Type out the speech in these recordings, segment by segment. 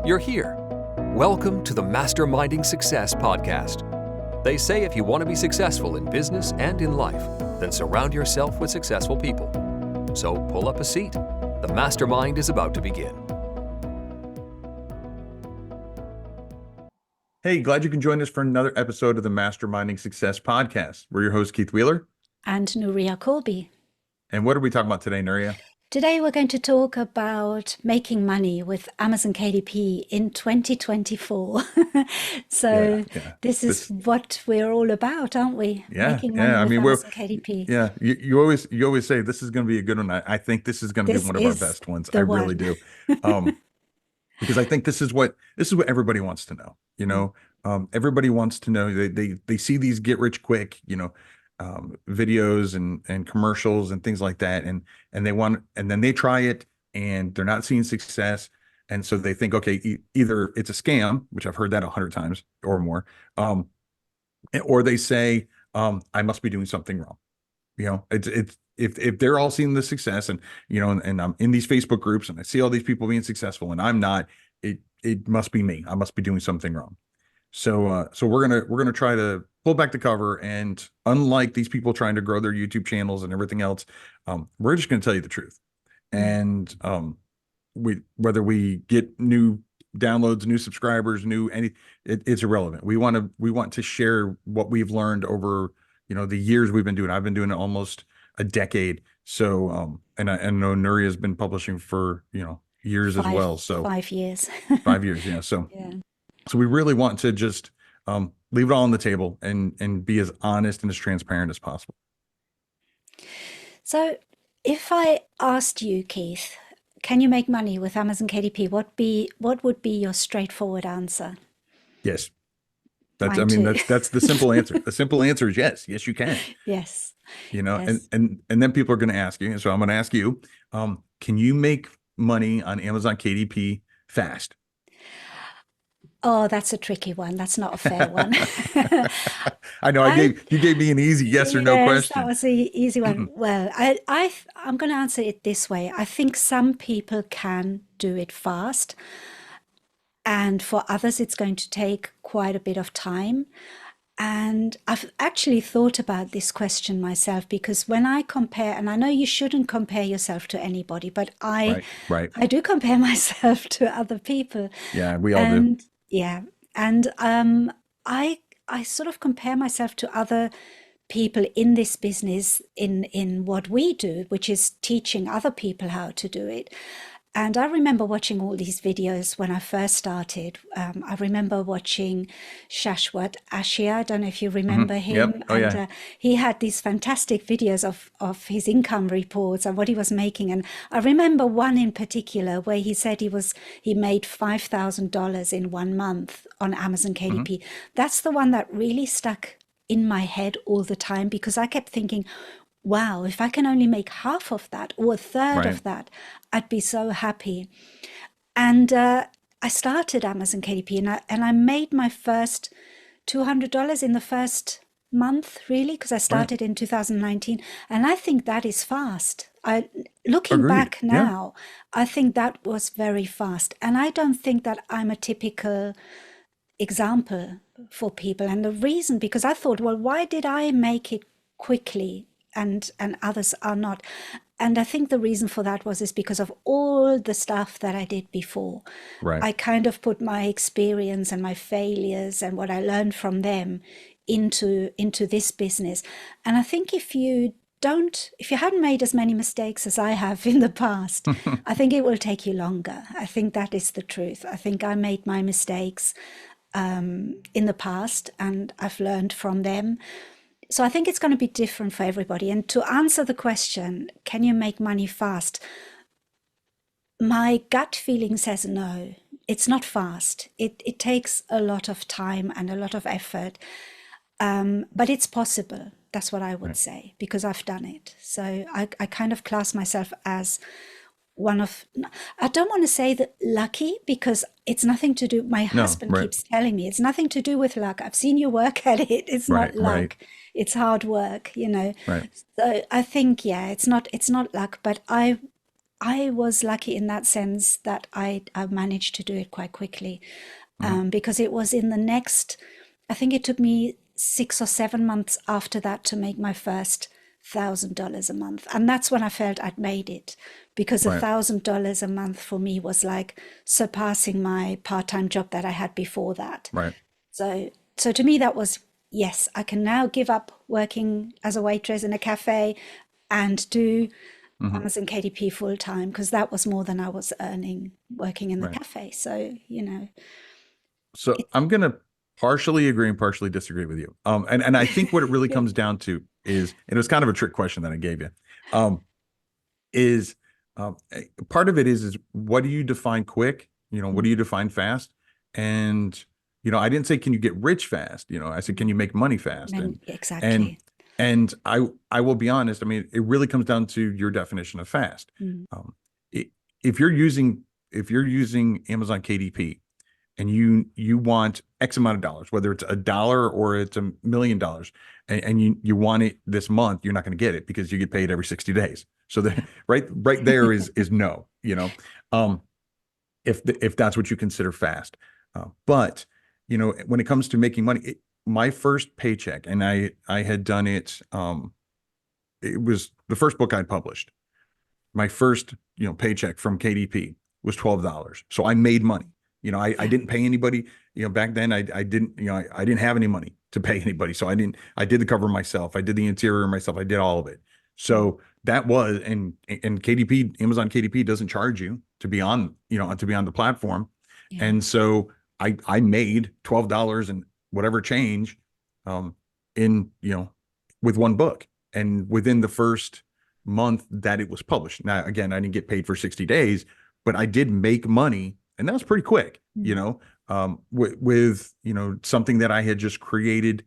You're here. Welcome to the Masterminding Success podcast. They say if you want to be successful in business and in life, then surround yourself with successful people. So pull up a seat. The mastermind is about to begin. Hey, glad you can join us for another episode of the Masterminding Success podcast. We're your host, Keith Wheeler. And Nuria Colby. And what are we talking about today, Nuria? Today we're going to talk about making money with Amazon KDP in 2024. This is what we're all about, aren't we? Making money with Amazon KDP. Yeah, you always say this is going to be a good one. I think this is going to be one of our best ones. I really do. Because I think this is what everybody wants to know. You know, everybody wants to know. They see these get rich quick, videos and commercials and things like that, and then they try it and they're not seeing success, and so they think, okay, either it's a scam, which I've heard that 100 times or more, or they say, I must be doing something wrong. It's if they're all seeing the success, and and I'm in these Facebook groups and I see all these people being successful and I'm not, it must be me. I must be doing something wrong. So we're gonna try to pull back the cover, and unlike these people trying to grow their YouTube channels and everything else, we're just gonna tell you the truth. And whether we get new downloads, new subscribers, it's irrelevant. We want to share what we've learned over the years we've been doing. I've been doing it almost a decade. So and I know Nuria has been publishing for years as well. So 5 years. 5 years, yeah. So yeah. So we really want to just leave it all on the table and be as honest and as transparent as possible. So if I asked you, Keith, can you make money with Amazon KDP? What would be your straightforward answer? Yes. That's the simple answer. The simple answer is yes. Yes, you can. Yes. Yes. And then people are going to ask you. And so I'm going to ask you, can you make money on Amazon KDP fast? Oh, that's a tricky one. That's not a fair one. I know. You gave me an easy yes or no question. That was an easy one. Well, I'm going to answer it this way. I think some people can do it fast, and for others, it's going to take quite a bit of time. And I've actually thought about this question myself, because when I compare, and I know you shouldn't compare yourself to anybody, but I do compare myself to other people. Yeah, we all do. Yeah. And I sort of compare myself to other people in this business in what we do, which is teaching other people how to do it. And I remember watching all these videos when I first started. I remember watching Shashwat Ashia. I don't know if you remember him. Yep. Oh, yeah. He had these fantastic videos of his income reports and what he was making. And I remember one in particular where he said he made $5,000 in 1 month on Amazon KDP. That's the one that really stuck in my head all the time, because I kept thinking, wow, if I can only make half of that or a third of that, I'd be so happy. And I started Amazon KDP, and I made my first $200 in the first month, really, because I started in 2019. And I think that is fast. Looking back now, I think that was very fast. And I don't think that I'm a typical example for people. And the reason, because I thought, well, why did I make it quickly and others are not? And I think the reason for that is because of all the stuff that I did before. Right. I kind of put my experience and my failures and what I learned from them into this business. And I think if you hadn't made as many mistakes as I have in the past, I think it will take you longer. I think that is the truth. I think I made my mistakes in the past, and I've learned from them. So I think it's going to be different for everybody. And to answer the question, can you make money fast? My gut feeling says no, it's not fast. It takes a lot of time and a lot of effort, but it's possible. That's what I would say, because I've done it. So I kind of class myself as one of, I don't want to say that lucky, because it's nothing to do, my husband keeps telling me, it's nothing to do with luck. I've seen you work at it. It's not luck. It's hard work, Right. So I think, it's not luck, but I I was lucky in that sense that I managed to do it quite quickly, because it was in the next, I think it took me 6 or 7 months after that to make my first $1,000 a month. And that's when I felt I'd made it, because Right. $1,000 a month for me was like surpassing my part-time job that I had before that. Right. So to me, that was, yes, I can now give up working as a waitress in a cafe and do Hmm. Amazon KDP full time, because that was more than I was earning working in the Right. cafe. So, So it, I'm gonna partially agree and partially disagree with you. And I think what it really comes down to is, and it was kind of a trick question that I gave you, um, is part of it is what do you define quick? What do you define fast? And I didn't say can you get rich fast? I said can you make money fast? And exactly. and I will be honest. I mean, it really comes down to your definition of fast. Mm, Um, it, if you're using Amazon KDP and you want X amount of dollars, whether it's $1 or it's $1 million, and you want it this month, you're not going to get it because you get paid every 60 days. So yeah. right there is no, um, if that's what you consider fast. But when it comes to making money, my first paycheck, and I had done it. It was the first book I published. My first paycheck from KDP was $12. So I made money. I Yeah. didn't pay anybody. Back then I didn't, I didn't have any money to pay anybody. So I did the cover myself. I did the interior myself. I did all of it. Mm, So that was, and KDP, Amazon KDP doesn't charge you to be on, to be on the platform. yeah. And so I made $12 and whatever change, um, in, with one book. And within the first month that it was published. Now, again, I didn't get paid for 60 days, but I did make money, and that was pretty quick, Mm, with something that I had just created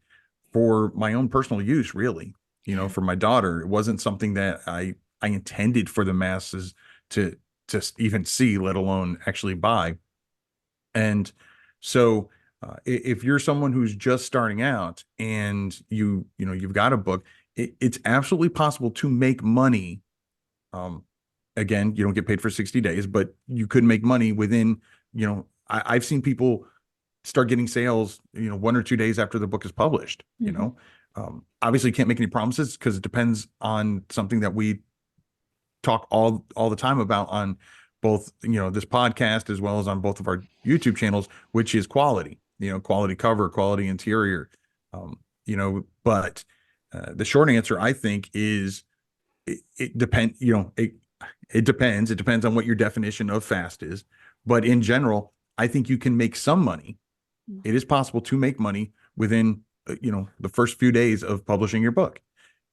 for my own personal use, really, yeah. for my daughter. It wasn't something that I intended for the masses to even see, let alone actually buy. And so, if you're someone who's just starting out and you've got a book, it's absolutely possible to make money. um, Again, you don't get paid for 60 days, but you could make money within, I've seen people start getting sales, 1 or 2 days after the book is published. Hmm. Obviously can't make any promises because it depends on something that we talk all the time about on both, this podcast as well as on both of our YouTube channels, which is quality, quality cover, quality interior. But the short answer, I think, is it depends, it depends. It depends on what your definition of fast is. But in general, I think you can make some money. Mm, It is possible to make money within, the first few days of publishing your book.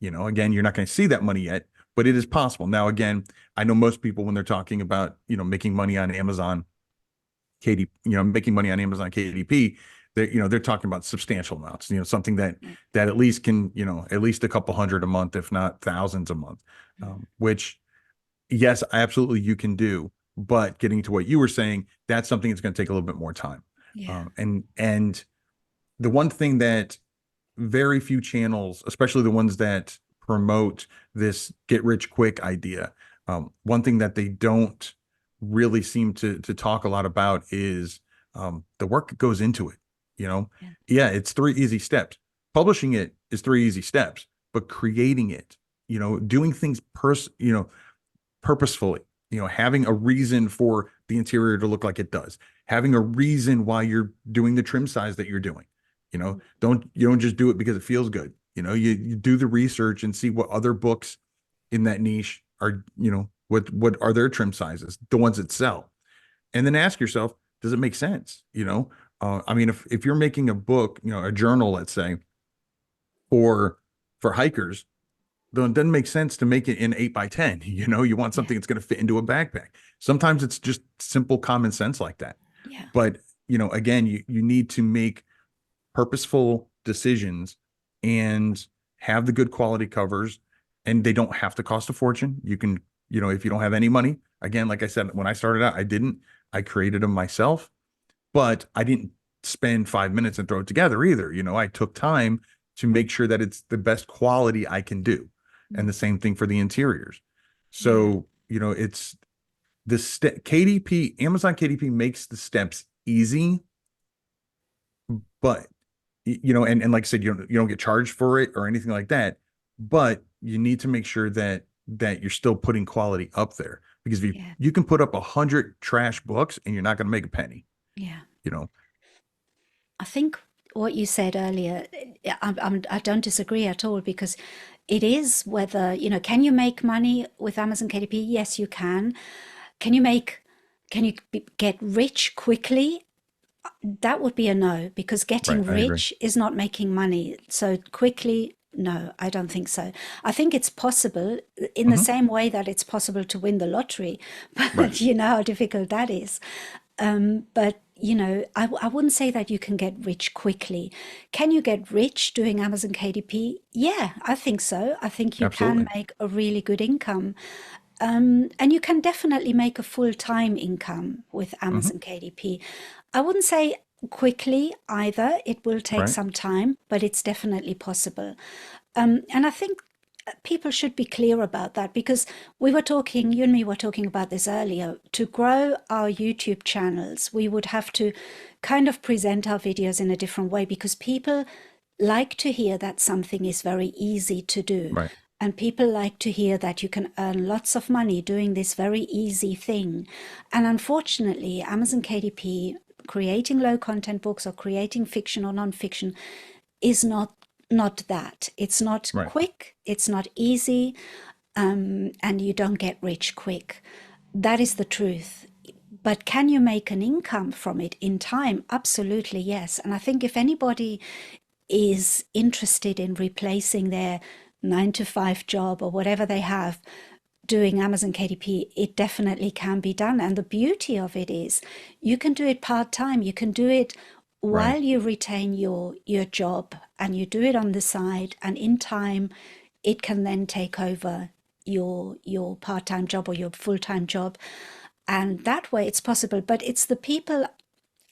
Again, you're not going to see that money yet, but it is possible. Now, again, I know most people when they're talking about, making money on Amazon making money on Amazon KDP, they're talking about substantial amounts, something that yeah. at least can, at least a couple hundred a month, if not thousands a month, which yes, absolutely you can do. But getting to what you were saying, that's something that's going to take a little bit more time. Yeah. And the one thing that very few channels, especially the ones that promote this get rich quick idea, one thing that they don't really seem to talk a lot about is the work that goes into it. Yeah. Yeah, it's 3 easy steps. Publishing it is 3 easy steps, but creating it, doing things purposefully, having a reason for the interior to look like it does, having a reason why you're doing the trim size that you're doing. Mm, You don't just do it because it feels good. You do the research and see what other books in that niche are, what are their trim sizes, the ones that sell. And then ask yourself, does it make sense? I mean, if you're making a book, a journal, let's say, for hikers, then it doesn't make sense to make it in 8 by 10. You want yeah. something that's going to fit into a backpack. Sometimes it's just simple common sense like that. Yeah. But, again, you need to make purposeful decisions and have the good quality covers, and they don't have to cost a fortune. You can, if you don't have any money, again, like I said, when I started out, I created them myself, but I didn't spend 5 minutes and throw it together either. I took time to make sure that it's the best quality I can do. And Mm, the same thing for the interiors. yeah. So, KDP, Amazon KDP makes the steps easy, but and like I said, you don't get charged for it or anything like that, but you need to make sure that you're still putting quality up there, because if you can put up 100 trash books and you're not going to make a penny. Yeah. I think what you said earlier, I don't disagree at all, because it is whether, can you make money with Amazon KDP? Yes, you can. Can you get rich quickly? That would be a no, because getting rich is not making money. So quickly, no, I don't think so. I think it's possible in the same way that it's possible to win the lottery, but you know how difficult that is. But I wouldn't say that you can get rich quickly. Can you get rich doing Amazon KDP? Yeah, I think so. I think you can make a really good income. And you can definitely make a full-time income with Amazon KDP. I wouldn't say quickly either. It will take some time, but it's definitely possible. And I think people should be clear about that, because you and me were talking about this earlier. To grow our YouTube channels, we would have to kind of present our videos in a different way, because people like to hear that something is very easy to do. Right. And people like to hear that you can earn lots of money doing this very easy thing. And unfortunately, Amazon KDP, creating low content books or creating fiction or nonfiction, is not that. It's not quick, it's not easy, and you don't get rich quick. That is the truth. But can you make an income from it in time? Absolutely, yes. And I think if anybody is interested in replacing their 9-to-5 job or whatever they have doing Amazon KDP, it definitely can be done. And the beauty of it is you can do it part-time. You can do it while you retain your job, and you do it on the side, and in time it can then take over your part-time job or your full-time job. And that way it's possible. But it's the people,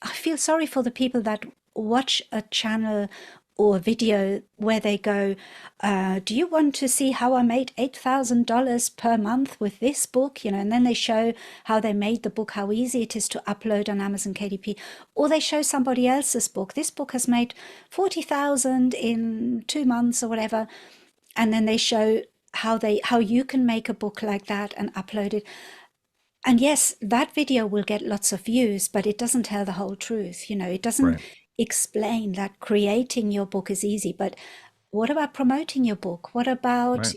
I feel sorry for the people that watch a channel or a video where they go, do you want to see how I made $8,000 per month with this book? And then they show how they made the book, how easy it is to upload on Amazon KDP. Or they show somebody else's book. This book has made 40,000 in 2 months or whatever. And then they show how you can make a book like that and upload it. And yes, that video will get lots of views, but it doesn't tell the whole truth. It doesn't explain that creating your book is easy. But what about promoting your book? What about,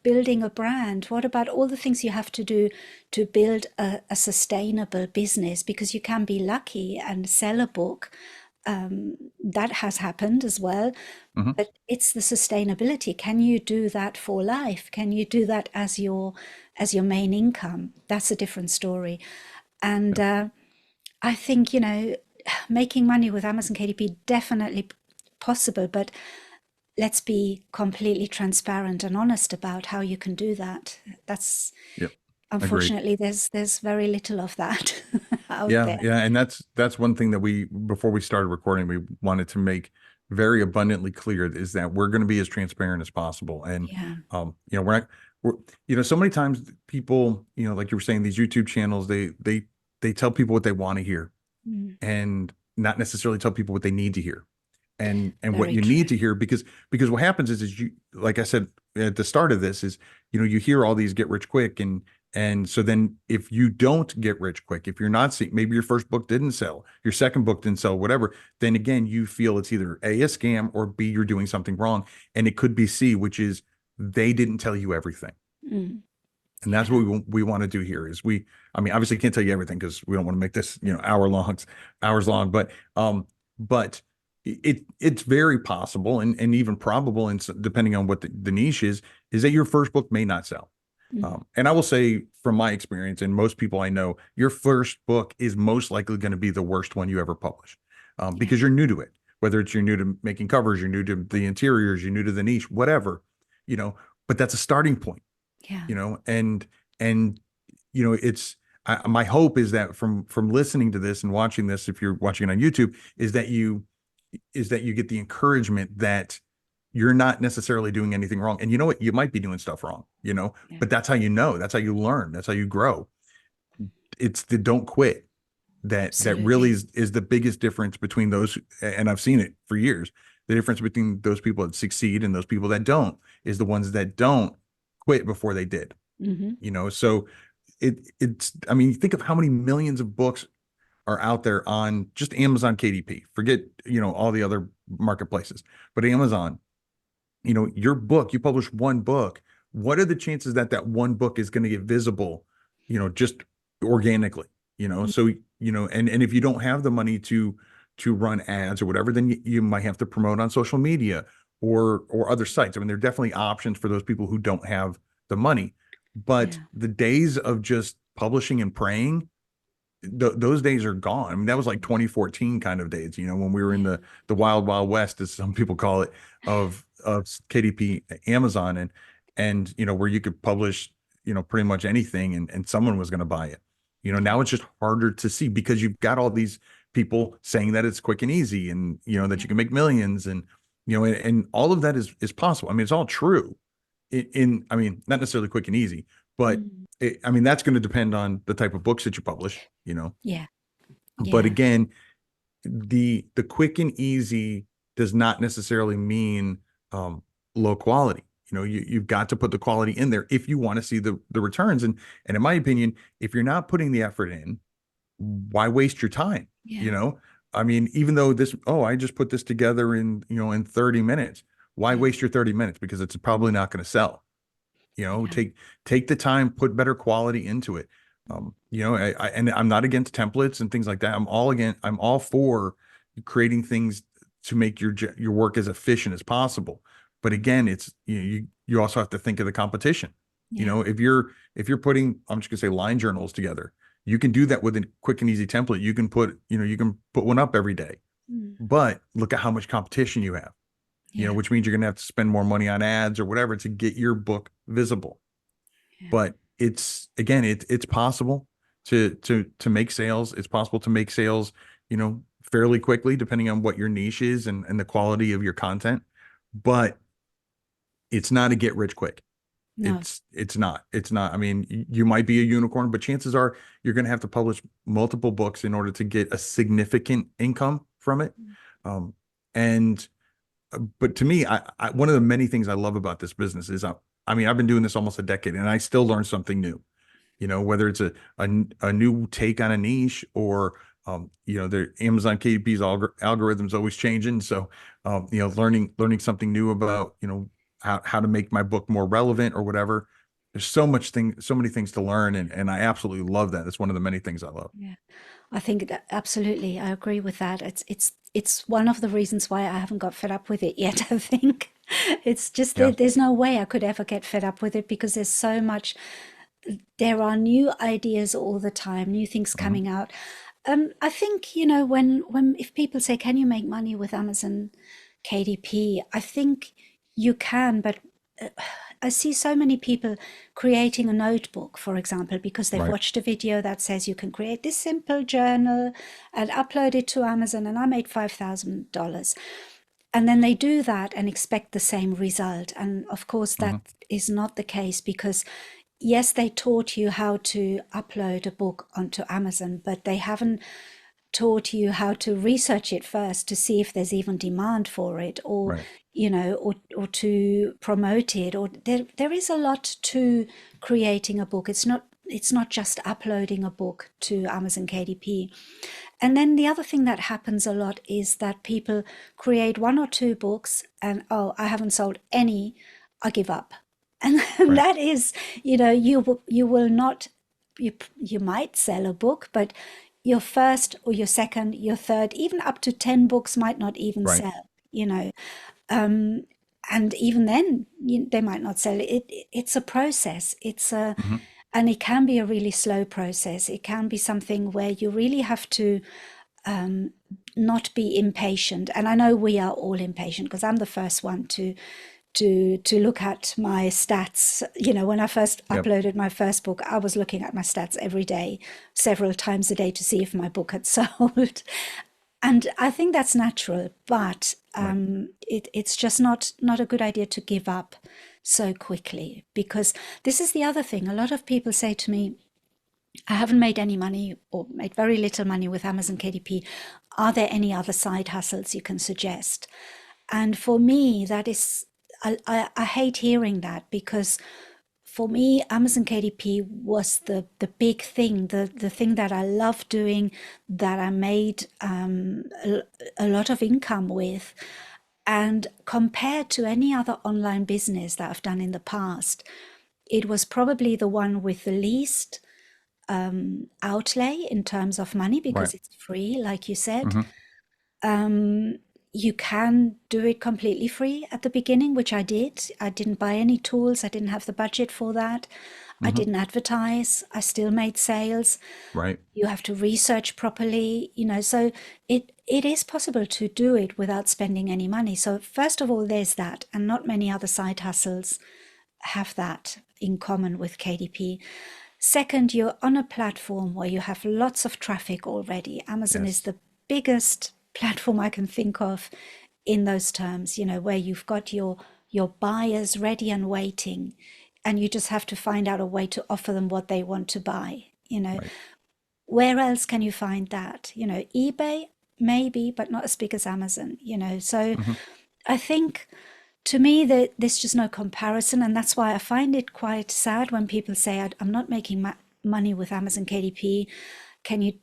building a brand? What about all the things you have to do to build a sustainable business? Because you can be lucky and sell a book. That has happened as well. But it's the sustainability. Can you do that for life? Can you do that as your main income? That's a different story. And I think, making money with Amazon KDP, definitely possible, but let's be completely transparent and honest about how you can do that. That's unfortunately there's very little of that out there. Yeah, and that's one thing that before we started recording, we wanted to make very abundantly clear, is that we're going to be as transparent as possible. And we're so many times people, like you were saying, these YouTube channels, they tell people what they want to hear, and not necessarily tell people what they need to hear, and what you need to hear, because what happens is you, like I said at the start of this, is you hear all these get rich quick, and so then if you don't get rich quick, if you're not seeing, maybe your first book didn't sell, your second book didn't sell, whatever, then again you feel it's either A, a scam, or B, you're doing something wrong, and it could be C, which is they didn't tell you everything. And that's what we want to do here, is obviously can't tell you everything, because we don't want to make this hours long, but it's very possible and even probable, and depending on what the niche is that your first book may not sell. And I will say, from my experience and most people I know, your first book is most likely going to be the worst one you ever publish, because you're new to it, whether it's you're new to making covers, you're new to the interiors, you're new to the niche, whatever, but that's a starting point. And it's my hope is that from listening to this and watching this, if you're watching it on YouTube, is that you get the encouragement that you're not necessarily doing anything wrong. And you know what, you might be doing stuff wrong, but that's how that's how you learn, that's how you grow. it's the don't quit that really is the biggest difference between those, and I've seen it for years. The difference between those people that succeed and those people that don't is the ones that don't quit before they did. So it's, I mean, think of how many millions of books are out there on just Amazon KDP. Forget, all the other marketplaces, but Amazon, your book, you publish one book. What are the chances that that one book is going to get visible, just organically, so, and if you don't have the money to run ads or whatever, then you might have to promote on social media or other sites. I mean, there are definitely options for those people who don't have the money, but the days of just publishing and praying, those days are gone. I mean, that was like 2014 kind of days, when we were in the wild, wild west, as some people call it, of KDP, Amazon, and where you could publish, pretty much anything and someone was going to buy it. Now it's just harder to see because you've got all these people saying that it's quick and easy and, that you can make millions and, and all of that is possible. I mean, it's all true I mean, not necessarily quick and easy, but I mean, that's going to depend on the type of books that you publish, Yeah. But again, the quick and easy does not necessarily mean low quality. You've got to put the quality in there if you want to see the returns. And in my opinion, if you're not putting the effort in, why waste your time? I mean, even though I just put this together in 30 minutes. Why waste your 30 minutes? Because it's probably not going to sell. Take the time, put better quality into it. And I'm not against templates and things like that. I'm all for creating things to make your work as efficient as possible. But again, it's, you also have to think of the competition. If you're putting, I'm just gonna say, line journals together, you can do that with a quick and easy template. You can put one up every day, but look at how much competition you have. Which means you're going to have to spend more money on ads or whatever to get your book visible. But it's possible to make sales. It's possible to make sales, fairly quickly, depending on what your niche is and the quality of your content. But it's not a get rich quick. No. It's not. I mean, you might be a unicorn, but chances are you're going to have to publish multiple books in order to get a significant income from it. But to me, one of the many things I love about this business is, I mean, I've been doing this almost a decade and I still learn something new, whether it's a new take on a niche or, the Amazon KDP's algorithm's always changing. So, learning something new about, how to make my book more relevant or whatever. There's so many things to learn. And I absolutely love that. It's one of the many things I love. Yeah, I think that absolutely, I agree with that. It's one of the reasons why I haven't got fed up with it yet. I think it's just that there's no way I could ever get fed up with it because there's so much. There are new ideas all the time, new things coming out. I think when if people say, "Can you make money with Amazon KDP?" I think you can, but I see so many people creating a notebook, for example, because they've watched a video that says you can create this simple journal and upload it to Amazon, and I made $5,000. And then they do that and expect the same result. And of course, that is not the case because, yes, they taught you how to upload a book onto Amazon, but they haven't taught you how to research it first to see if there's even demand for it or or to promote it, or there is a lot to creating a book. It's not just uploading a book to Amazon KDP. And then the other thing that happens a lot is that people create one or two books and, I haven't sold any, I give up. And that is, you will not, you might sell a book, but your first or your second, your third, even up to 10 books might not even sell, and even then they might not sell it. It's a process. And it can be a really slow process. It can be something where you really have to not be impatient. And I know we are all impatient because I'm the first one to look at my stats. When I first uploaded my first book, I was looking at my stats every day, several times a day, to see if my book had sold. And I think that's natural, but it's just not a good idea to give up so quickly, because this is the other thing. A lot of people say to me, I haven't made any money or made very little money with Amazon KDP. Are there any other side hustles you can suggest? And for me, that is, I hate hearing that, because for me, Amazon KDP was the big thing, the thing that I love doing, that I made a lot of income with. And compared to any other online business that I've done in the past, it was probably the one with the least outlay in terms of money, Right. because it's free, like you said. Hmm. You can do it completely free at the beginning, which I did. I didn't buy any tools. I didn't have the budget for that. I Hmm. didn't advertise. I still made sales. Right. You have to research properly, so it is possible to do it without spending any money. So first of all, there's that, and not many other side hustles have that in common with KDP. Second, you're on a platform where you have lots of traffic already. Amazon is Yes. the biggest platform I can think of in those terms, where you've got your buyers ready and waiting, and you just have to find out a way to offer them what they want to buy. Right. Where else can you find that? eBay, maybe, but not as big as Amazon, So Hmm. I think, to me, that there's just no comparison. And that's why I find it quite sad when people say, I'm not making money with Amazon KDP. Can you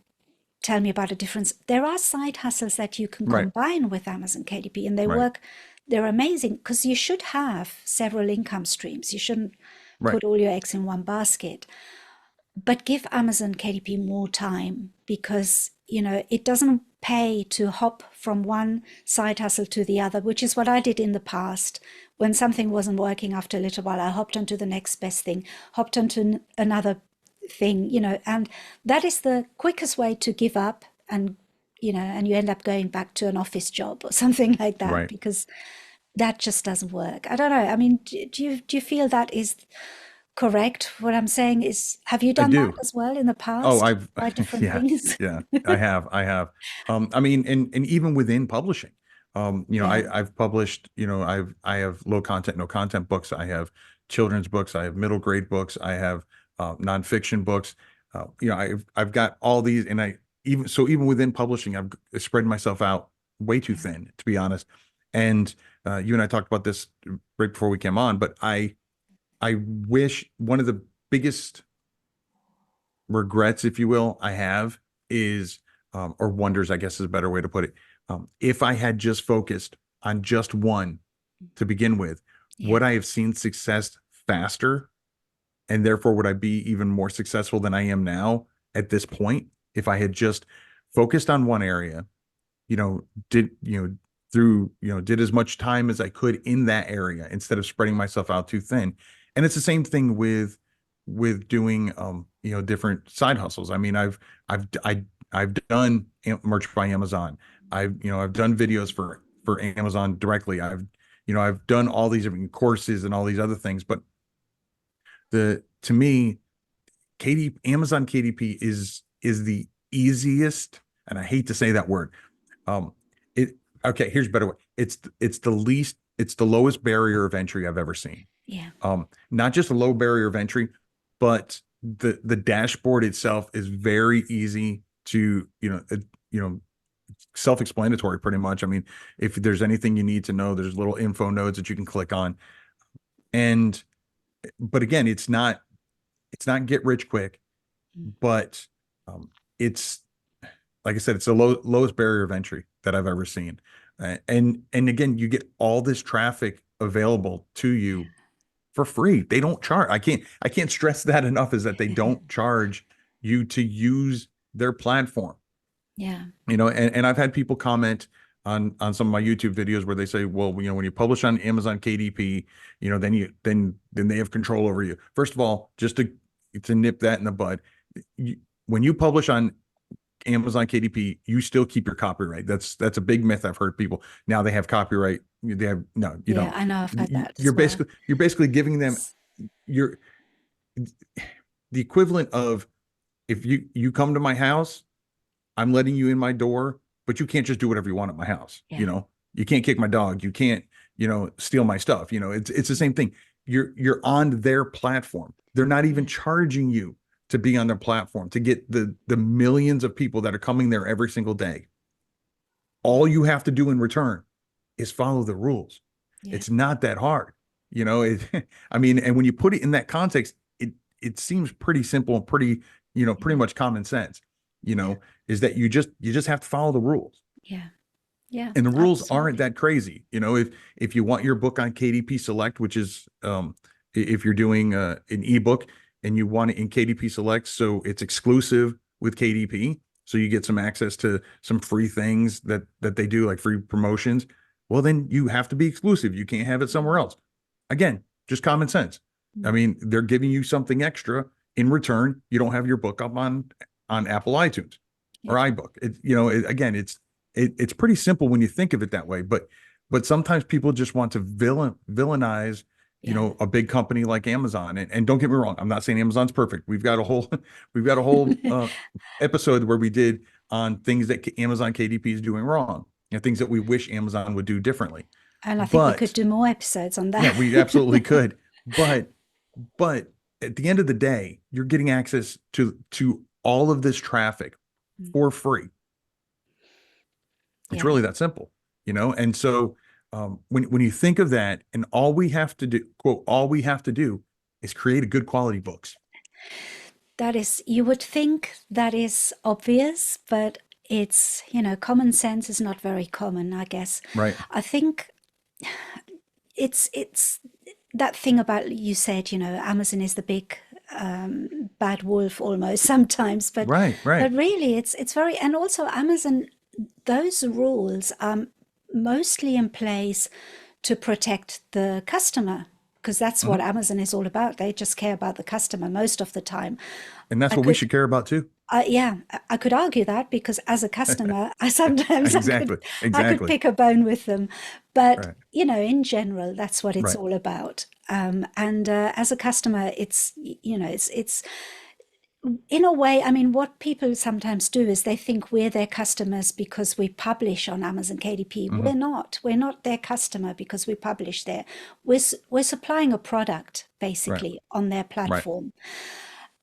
tell me about a difference? There are side hustles that you can Right. combine with Amazon KDP, and they Right. work. They're amazing, because you should have several income streams. You shouldn't Right. put all your eggs in one basket. But give Amazon KDP more time, because it doesn't pay to hop from one side hustle to the other, which is what I did in the past. When something wasn't working, after a little while, I hopped onto the next best thing, hopped onto another thing, and that is the quickest way to give up, and you end up going back to an office job or something like that, Right. because that just doesn't work. I don't know. I mean, do you feel that is correct? What I'm saying is, have you I done that do. as well in the Oh, past? I've Try different yeah, things? yeah, I have. I mean, and even within publishing, Yeah. I've published, I have low content, no content books. I have children's books. I have middle grade books. I have nonfiction books. I've got all these, and even within publishing, I've spread myself out way too thin, to be honest. And you and I talked about this right before we came on, but I wish one of the biggest regrets, if you will, I have is, or wonders, I guess is a better way to put it. If I had just focused on just one to begin with, Yeah. would I have seen success faster? And therefore, would I be even more successful than I am now at this point? If I had just focused on one area, did, did as much time as I could in that area instead of spreading myself out too thin. And it's the same thing with doing different side hustles. I mean, I've done merch by Amazon. I've done videos for Amazon directly. I've done all these different courses and all these other things, but to me, Amazon KDP is the easiest, and I hate to say that word. Um, it okay, here's a better way. It's the lowest barrier of entry I've ever seen. Yeah. Not just a low barrier of entry, but the dashboard itself is very easy to, self-explanatory pretty much. I mean, if there's anything you need to know, there's little info nodes that you can click on. And but again, it's not get rich quick, but it's, like I said, it's the lowest barrier of entry that I've ever seen. And again, you get all this traffic available to you for free. They don't charge. I can't stress that enough, is that they don't charge you to use their platform. Yeah. And I've had people comment on some of my YouTube videos where they say, well, when you publish on Amazon KDP, then they have control over you. First of all, just to nip that in the bud, when you publish on Amazon KDP, you still keep your copyright. That's a big myth I've heard people. Now they have copyright. They have no, you Yeah. don't. I know, I've had that You're as well. basically giving them your the equivalent of, if you come to my house, I'm letting you in my door, but you can't just do whatever you want at my house. Yeah. You can't kick my dog. You can't, steal my stuff. It's the same thing. You're on their platform. They're not even Yeah. charging you to be on their platform, to get the millions of people that are coming there every single day. All you have to do in return is follow the rules. Yeah. It's not that hard. I mean, and when you put it in that context, it seems pretty simple and pretty, pretty much common sense, is that you just have to follow the rules. Yeah. Yeah. And the rules aren't that crazy. If you want your book on KDP Select, which is, if you're doing an ebook and you want it in KDP Select, so it's exclusive with KDP, so you get some access to some free things that they do, like free promotions, well, then you have to be exclusive. You can't have it somewhere else. Again, just common sense. I mean, they're giving you something extra in return. You don't have your book up on Apple iTunes or iBook. Again, it's pretty simple when you think of it that way. But sometimes people just want to villainize, a big company like Amazon. And don't get me wrong, I'm not saying Amazon's perfect. We've got a whole episode where we did on things that Amazon KDP is doing wrong, things that we wish Amazon would do differently. And I think we could do more episodes on that. Yeah, we absolutely could. But at the end of the day, you're getting access to all of this traffic for free. It's really that simple, And so when you think of that, and all we have to do, quote, all we have to do is create a good quality books. That is, you would think that is obvious, but it's, common sense is not very common, I guess. Right. I think it's that thing about, you said, Amazon is the big bad wolf almost sometimes, but right. But really it's very, and also Amazon, those rules are mostly in place to protect the customer, because that's what Amazon is all about. They just care about the customer most of the time. And that's what we should care about too. Yeah, I could argue that, because as a customer, I sometimes exactly. I could pick a bone with them. But, in general, that's what it's all about. And as a customer, it's in a way, I mean, what people sometimes do is they think we're their customers because we publish on Amazon KDP. We're not. We're not their customer because we publish there. We're supplying a product, basically, on their platform.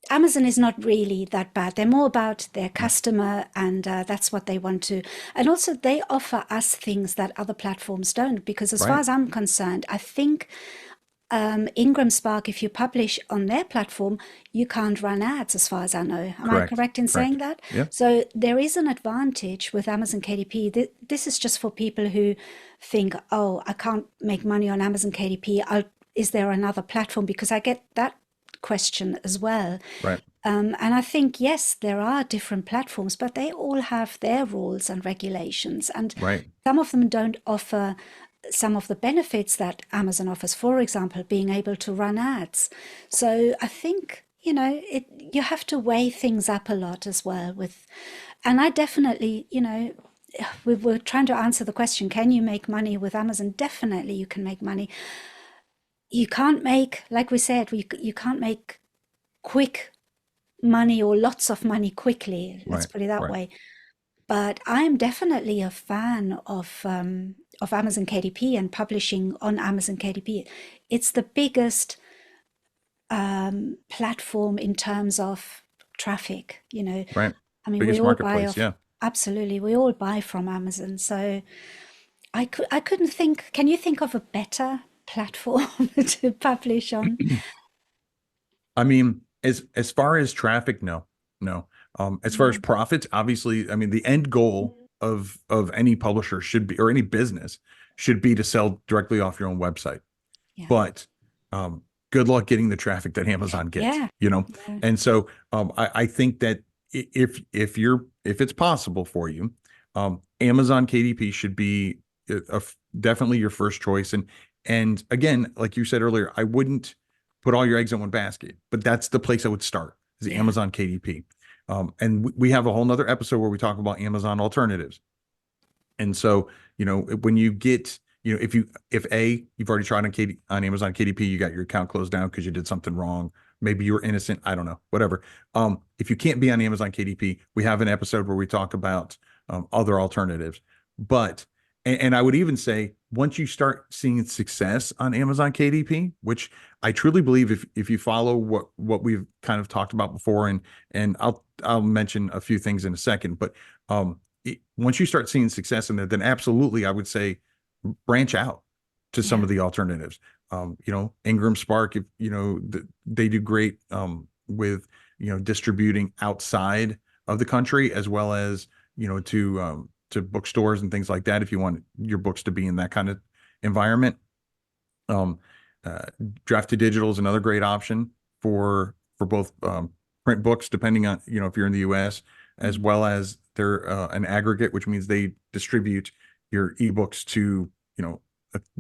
Amazon is not really that bad. They're more about their customer, and that's what they want to. And also, they offer us things that other platforms don't, because as far as I'm concerned, I think Ingram Spark, if you publish on their platform, you can't run ads, as far as I know. Am I correct in saying that? Yeah. So there is an advantage with Amazon KDP. This is just for people who think, oh, I can't make money on Amazon KDP. Is there another platform? Because I get that question as well. Right. And I think, yes, there are different platforms, but they all have their rules and regulations. And some of them don't offer some of the benefits that Amazon offers, for example, being able to run ads. So I think, you have to weigh things up a lot as well and I definitely, we were trying to answer the question, can you make money with Amazon? Definitely you can make money. You can't make, like we said, you can't make quick money or lots of money quickly. Let's put it that way. But I am definitely a fan of Amazon KDP and publishing on Amazon KDP. It's the biggest platform in terms of traffic, Right. I mean, biggest we all marketplace, buy absolutely. We all buy from Amazon. So I couldn't think, can you think of a better platform to publish on? I mean, as far as traffic, no. As far as profits, obviously, I mean, the end goal of any publisher should be, or any business should be, to sell directly off your own website. But good luck getting the traffic that Amazon gets, And so I think that if it's possible for you, Amazon KDP should be definitely your first choice. And again, like you said earlier, I wouldn't put all your eggs in one basket, but that's the place I would start, is the Amazon KDP. And we have a whole nother episode where we talk about Amazon alternatives. And so, when you get, if you've already tried on Amazon KDP, you got your account closed down because you did something wrong. Maybe you were innocent. I don't know, whatever. If you can't be on Amazon KDP, we have an episode where we talk about other alternatives. But, and I would even say, once you start seeing success on Amazon KDP, which I truly believe if you follow what we've kind of talked about before, and I'll mention a few things in a second, but once you start seeing success in it, then absolutely I would say branch out to some of the alternatives. Ingram Spark, if they do great with distributing outside of the country, as well as to bookstores and things like that, if you want your books to be in that kind of environment. Draft to Digital is another great option for both print books, depending on if you're in the US, as well as they're an aggregate, which means they distribute your ebooks to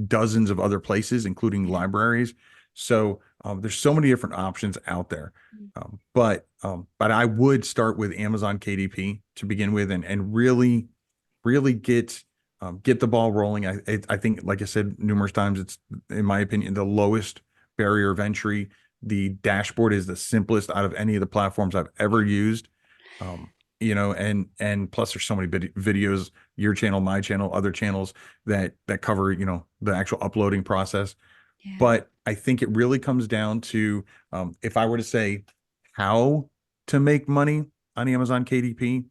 dozens of other places, including libraries. So there's so many different options out there. But I would start with Amazon KDP to begin with, and really get the ball rolling. I think, like I said numerous times, it's, in my opinion, the lowest barrier of entry. The dashboard is the simplest out of any of the platforms I've ever used. And plus there's so many videos, your channel, my channel, other channels that cover, the actual uploading process. Yeah. But I think it really comes down to, if I were to say how to make money on Amazon KDP,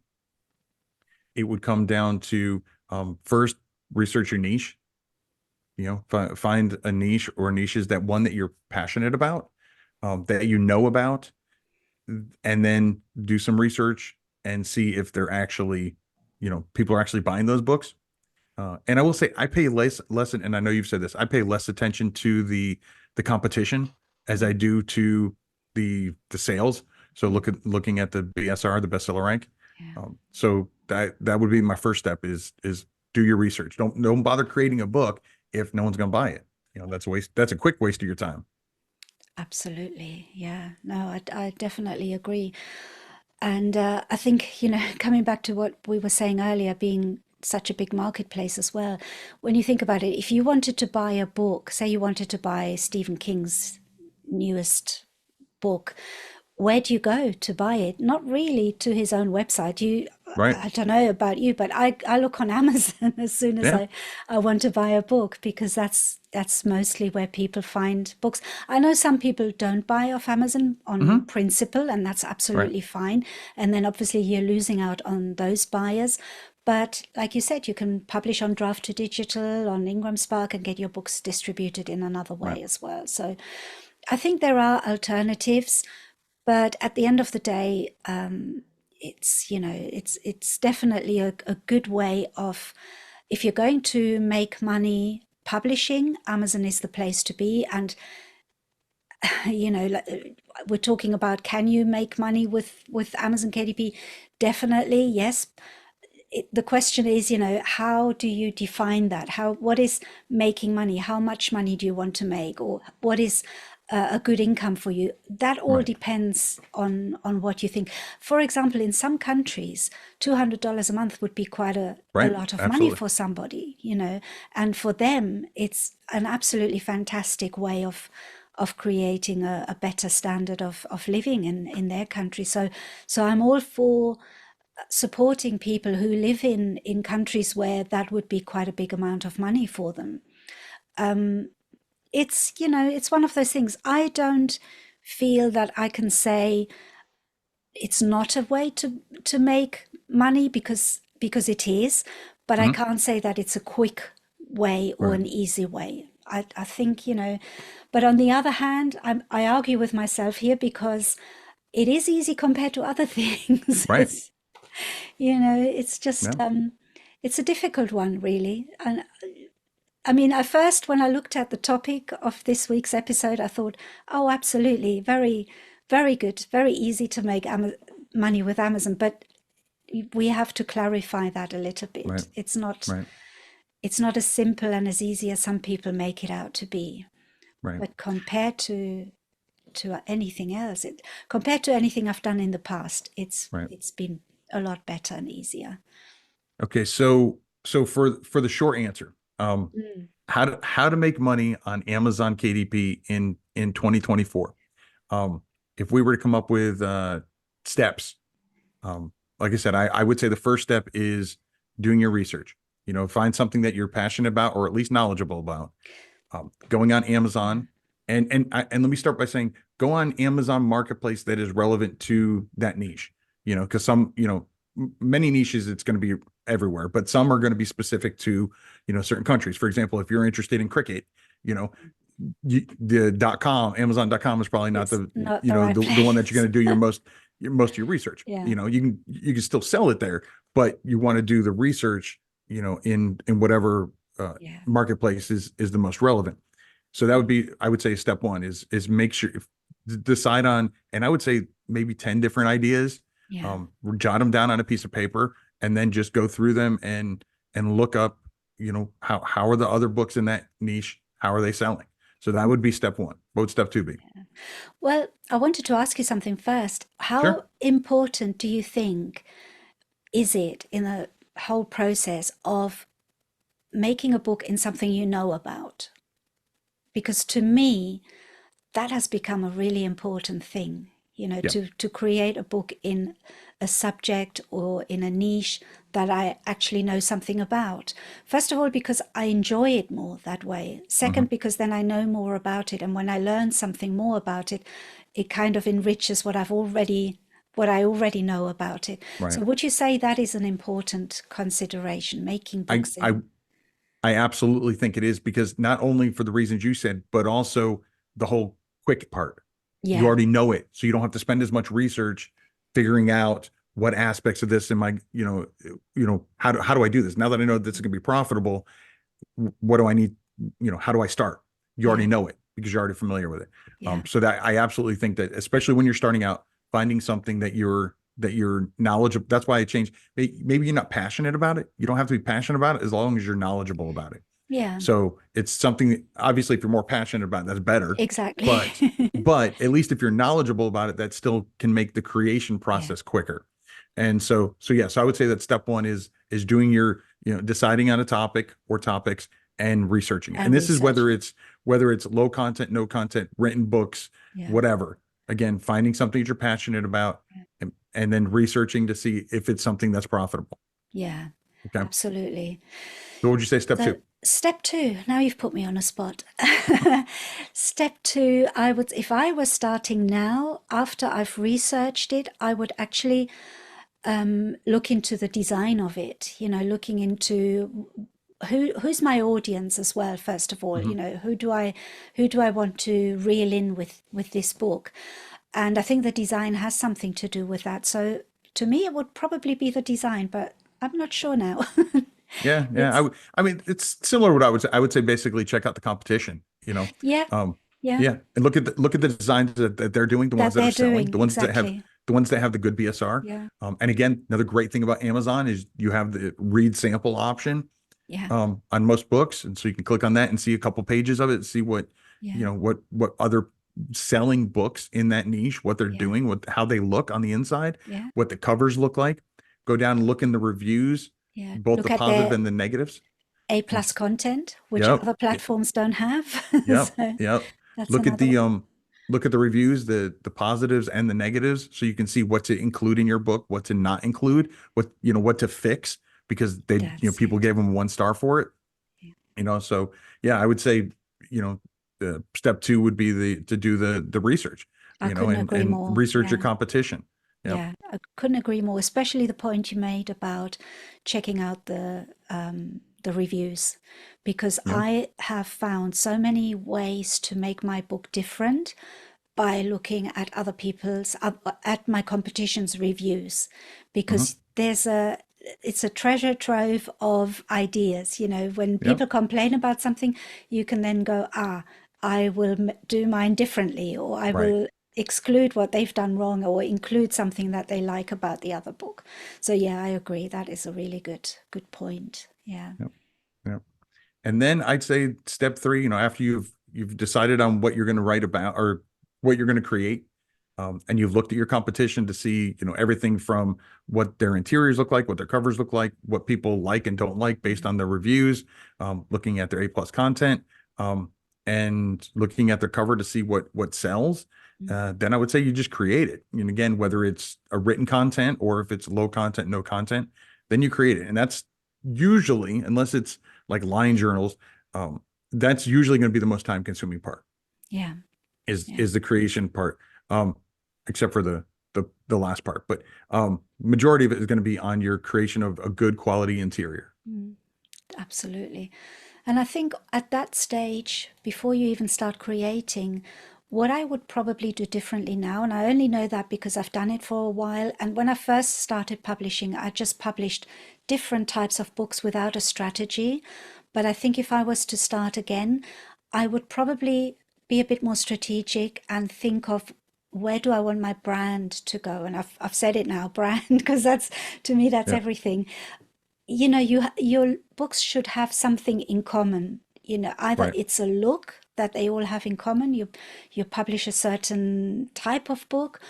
it would come down to, first, research your niche. Find a niche or niches that you're passionate about, that about, and then do some research and see if they're actually, people are actually buying those books. And I will say, I pay less, and I know you've said this, I pay less attention to the competition as I do to the sales. So looking at the BSR, the bestseller rank. Yeah. So that would be my first step is do your research. Don't bother creating a book if no one's going to buy it. That's a quick waste of your time. Absolutely. Yeah, no, I definitely agree. And I think, coming back to what we were saying earlier, being such a big marketplace as well, when you think about it, if you wanted to buy a book, say you wanted to buy Stephen King's newest book, where do you go to buy it? Not really to his own website. Right. I don't know about you, but I look on Amazon as soon as I want to buy a book, because that's mostly where people find books. I know some people don't buy off Amazon on principle, and that's absolutely fine. And then obviously you're losing out on those buyers. But like you said, you can publish on Draft to Digital, on Ingram Spark, and get your books distributed in another way as well. So I think there are alternatives. But at the end of the day, it's definitely a good way of, if you're going to make money publishing, Amazon is the place to be. And we're talking about, can you make money with Amazon KDP? Definitely, yes. The question is, how do you define that? What is making money? How much money do you want to make? Or what is a good income for you? That all depends on what you think. For example, in some countries, $200 a month would be quite a lot of money for somebody, and for them, it's an absolutely fantastic way of creating a better standard of living in their country. So I'm all for supporting people who live in countries where that would be quite a big amount of money for them. It's one of those things. I don't feel that I can say it's not a way to make money, because it is, but I can't say that it's a quick way or an easy way. I think, but on the other hand, I argue with myself here, because it is easy compared to other things. Right. It's just, it's a difficult one, really. And I mean, at first, when I looked at the topic of this week's episode, I thought, oh, absolutely, very, very good, very easy to make money with Amazon. But we have to clarify that a little bit. Right. It's not as simple and as easy as some people make it out to be. Right. But compared to anything else, compared to anything I've done in the past, it's been a lot better and easier. Okay, so for the short answer, how to make money on Amazon KDP in 2024. If we were to come up with steps, like I said, I would say the first step is doing your research. Find something that you're passionate about or at least knowledgeable about. Going on Amazon, and let me start by saying, go on Amazon Marketplace that is relevant to that niche. Because some, many niches it's going to be everywhere, but some are going to be specific to certain countries. For example, if you're interested in cricket, the .com, Amazon.com is probably not the one that you're going to do your most of your research. Yeah. You can still sell it there, but you want to do the research in whatever marketplace is the most relevant. So that would be, I would say, step one is make sure, decide on, and I would say maybe 10 different ideas. Jot them down on a piece of paper, and then just go through them and look up, how are the other books in that niche? How are they selling? So that would be step one. What would step two be? Well, I wanted to ask you something first. How Sure. important do you think is it in the whole process of making a book in something you know about? Because to me, that has become a really important thing, to create a book in a subject or in a niche that I actually know something about. First of all, because I enjoy it more that way. Second, because then I know more about it. And when I learn something more about it, it kind of enriches what I already know about it. Right. So would you say that is an important consideration, making books I absolutely think it is, because not only for the reasons you said, but also the whole quick part. You already know it, so you don't have to spend as much research figuring out what aspects of this am I, how do I do this? Now that I know this is going to be profitable, what do I need? How do I start? You already know it because you're already familiar with it. So that I absolutely think that, especially when you're starting out, finding something that you're knowledgeable. That's why I changed. Maybe you're not passionate about it. You don't have to be passionate about it as long as you're knowledgeable about it. Yeah. So it's something that, obviously, if you're more passionate about it, that's better. Exactly. But at least if you're knowledgeable about it, that still can make the creation process quicker. And so I would say that step one is doing your, deciding on a topic or topics and researching it. And this is whether it's low content, no content, written books, whatever. Again, finding something that you're passionate about and then researching to see if it's something that's profitable. Yeah, okay. Absolutely. So what would you say step two? Step two, now you've put me on a spot. Step two, if I was starting now, after I've researched it, I would actually look into the design of it, looking into who's my audience as well, first of all, who do I want to reel in with this book. And I think the design has something to do with that. So to me, it would probably be the design, but I'm not sure now. Yeah. I mean, it's similar to what I would say. I would say basically check out the competition, Yeah. Yeah. And look at the designs that they're doing, the ones that are selling, the ones that have the good BSR. Yeah. And again, another great thing about Amazon is you have the read sample option on most books. And so you can click on that and see a couple pages of it, see what, what other selling books in that niche, what they're doing, how they look on the inside, what the covers look like. Go down and look in the reviews, both Look the at positive and the negatives. A+ content, which other platforms don't have. Yep. Look at the reviews, the positives and the negatives, so you can see what to include in your book, what to not include, what to fix, because people gave them 1 star for it. So I would say, the step two would be to do the research, and research your competition. Yeah, I couldn't agree more, especially the point you made about checking out the reviews, because I have found so many ways to make my book different by looking at other people's, at my competition's reviews, because it's a treasure trove of ideas. When people complain about something, you can then go, I will do mine differently, or I will exclude what they've done wrong, or include something that they like about the other book. So I agree. That is a really good point. Yeah. And then I'd say step three, after you've decided on what you're going to write about or what you're going to create, and you've looked at your competition to see, everything from what their interiors look like, what their covers look like, what people like and don't like based on their reviews, looking at their A+ content, and looking at their cover to see what sells. Then I would say you just create it. And again, whether it's a written content or if it's low content, no content, then you create it. And that's usually, unless it's like line journals, that's usually going to be the most time consuming part. Yeah. Is the creation part, except for the last part, but majority of it is going to be on your creation of a good quality interior. Absolutely. And I think at that stage, before you even start creating, what I would probably do differently now, and I only know that because I've done it for a while. And when I first started publishing, I just published different types of books without a strategy. But I think if I was to start again, I would probably be a bit more strategic and think of where do I want my brand to go? And I've said it now, brand, because that's, to me, that's Yeah. everything. You know, your books should have something in common. You know, either Right. it's a look that they all have in common. You publish a certain type of book,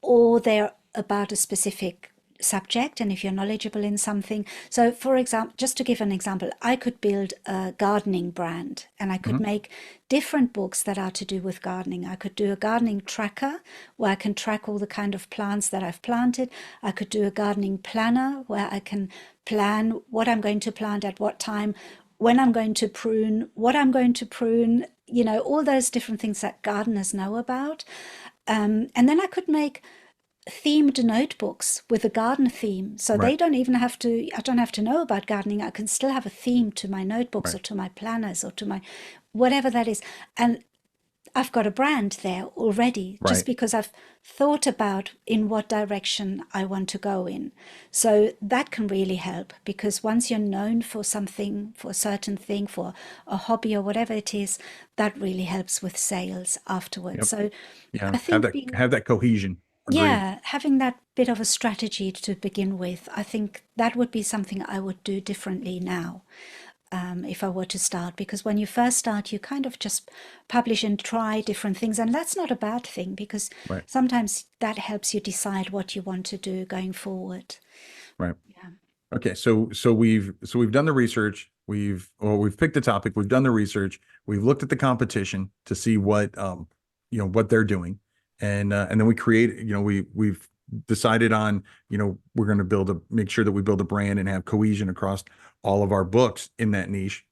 or they're about a specific subject, and if you're knowledgeable in something. So for example, just to give an example, I could build a gardening brand, and I could make different books that are to do with gardening. I could do a gardening tracker where I can track all the kind of plants that I've planted. I could do a gardening planner where I can plan what I'm going to plant at what time, when I'm going to prune, what I'm going to prune, you know, all those different things that gardeners know about. And then I could make themed notebooks with a garden theme. So Right. they don't even have to, I don't have to know about gardening. I can still have a theme to my notebooks or to my planners or to my whatever that is. And I've got a brand there already, just Right. because I've thought about in what direction I want to go in. So that can really help, because once you're known for something, for a certain thing, for a hobby or whatever it is, that really helps with sales afterwards. Yep. So Yeah. I think being, Have that cohesion. Agreed. yeah, having that bit of a strategy to begin with, I think that would be something I would do differently now. If I were to start, because when you first start, you kind of just publish and try different things, and that's not a bad thing, because Right. sometimes that helps you decide what you want to do going forward. Right. Yeah. Okay. So we've done the research. We've picked a topic. We've done the research. We've looked at the competition to see what what they're doing, and then we create. We've decided on we're going to make sure that we build a brand and have cohesion across all of our books in that niche,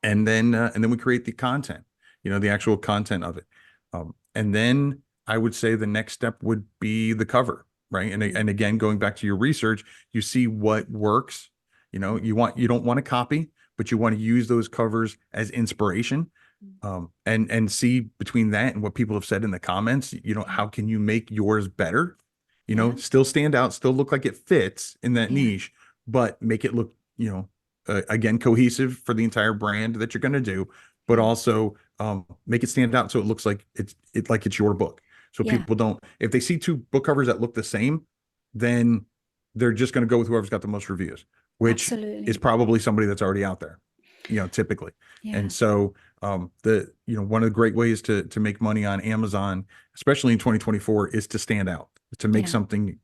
and then we create the content, the actual content of it, and then I would say the next step would be the cover, right? And again, going back to your research, you see what works. You don't want to copy, but you want to use those covers as inspiration, and see between that and what people have said in the comments, how can you make yours better? Yeah. Still stand out, still look like it fits in that Yeah. niche, but make it look, again, cohesive for the entire brand that you're going to do, but Yeah. also make it stand out so it looks like it's your book. So Yeah. people don't, if they see two book covers that look the same, then they're just going to go with whoever's got the most reviews, which Absolutely. is probably somebody that's already out there, typically. Yeah. And so one of the great ways to make money on Amazon, especially in 2024, is to stand out, to make Yeah. something,